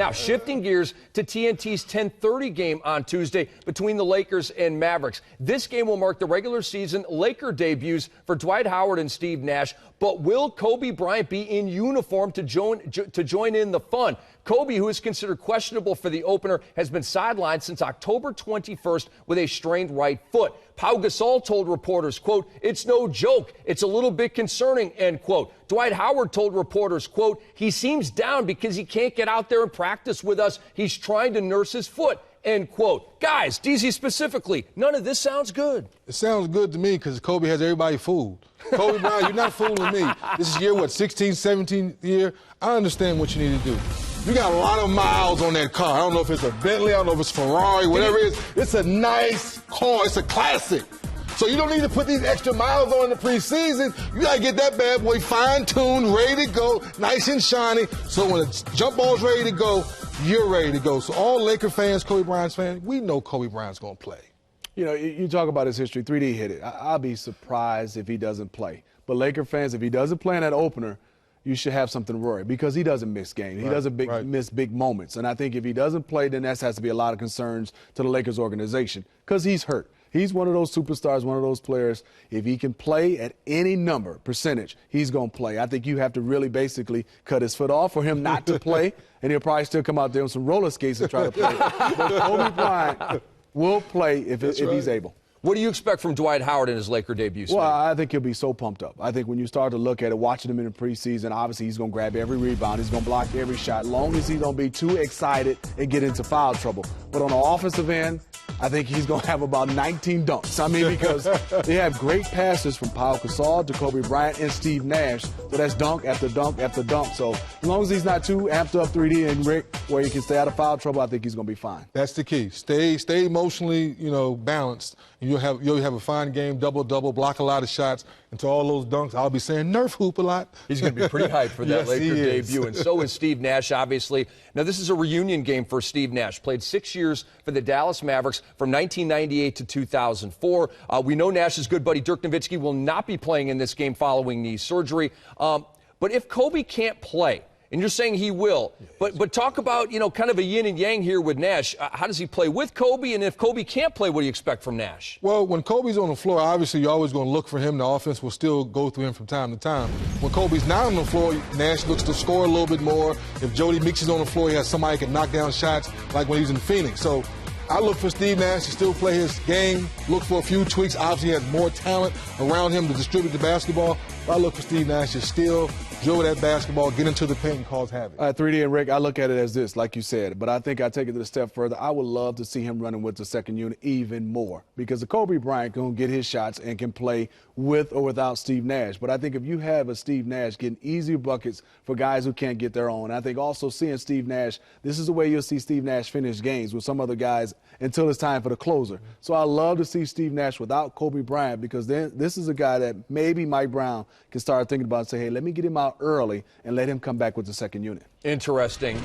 Now, shifting gears to TNT's 10:30 game on Tuesday between the Lakers and Mavericks. This game will mark the regular season Laker debuts for Dwight Howard and Steve Nash. But will Kobe Bryant be in uniform to join in the fun? Kobe, who is considered questionable for the opener, has been sidelined since October 21st with a strained right foot. Pau Gasol told reporters, quote, "It's no joke. It's a little bit concerning," end quote. Dwight Howard told reporters, quote, "He seems down because he can't get out there and practice with us. He's trying to nurse his foot," end quote. Guys, DZ specifically, none of this sounds good. It sounds good to me because Kobe has everybody fooled. Kobe Bryant, you're not fooling me. This is year, 16, 17 year? I understand what you need to do. You got a lot of miles on that car. I don't know if it's a Bentley, I don't know if it's Ferrari, whatever it is. It's a nice car. It's a classic. So you don't need to put these extra miles on in the preseason. You got to get that bad boy fine-tuned, ready to go, nice and shiny. So when the jump ball's ready to go, you're ready to go. So all Laker fans, Kobe Bryant fans, we know Kobe Bryant's going to play. You know, you talk about his history. 3D hit it. I'll be surprised if he doesn't play. But Laker fans, if he doesn't play in that opener, you should have something to worry because he doesn't miss games. He doesn't miss big moments. And I think if he doesn't play, then that has to be a lot of concerns to the Lakers organization because he's hurt. He's one of those superstars, one of those players. If he can play at any percentage, he's going to play. I think you have to really basically cut his foot off for him not to play, and he'll probably still come out there on some roller skates and try to play. But Kobe Bryant will play if he's able. What do you expect from Dwight Howard in his Laker debut? Well, I think he'll be so pumped up. I think when you start to look at it, watching him in the preseason, obviously he's going to grab every rebound. He's going to block every shot, long as he don't be too excited and get into foul trouble. But on the offensive end, I think he's going to have about 19 dunks. I mean, because they have great passes from Pau Gasol to Kobe Bryant and Steve Nash. So that's dunk after dunk after dunk. So as long as he's not too amped up 3D and Rick, where he can stay out of foul trouble, I think he's going to be fine. That's the key. Stay emotionally, balanced. And you'll have a fine game, double-double, block a lot of shots. And to all those dunks, I'll be saying Nerf hoop a lot. He's going to be pretty hyped for that Yes, Laker debut. And so is Steve Nash, obviously. Now, this is a reunion game for Steve Nash. Played 6 years for the Dallas Mavericks from 1998 to 2004. We know Nash's good buddy Dirk Nowitzki will not be playing in this game following knee surgery. But if Kobe can't play, and you're saying he will, but talk about, kind of a yin and yang here with Nash. How does he play with Kobe? And if Kobe can't play, what do you expect from Nash? Well, when Kobe's on the floor, obviously you're always going to look for him. The offense will still go through him from time to time. When Kobe's not on the floor, Nash looks to score a little bit more. If Jody Meeks is on the floor, he has somebody who can knock down shots like when he's in Phoenix. So I look for Steve Nash to still play his game, look for a few tweaks. Obviously, he has more talent around him to distribute the basketball. But I look for Steve Nash to still dribble that basketball, get into the paint, and cause havoc. 3D and Rick, I look at it as this, like you said, but I think I take it a step further. I would love to see him running with the second unit even more because the Kobe Bryant can get his shots and can play with or without Steve Nash. But I think if you have a Steve Nash getting easy buckets for guys who can't get their own, I think also seeing Steve Nash, this is the way you'll see Steve Nash finish games with some other guys until it's time for the closer. So I love to see Steve Nash without Kobe Bryant because then this is a guy that maybe Mike Brown can start thinking about and say, hey, let me get him out early and let him come back with the second unit. Interesting.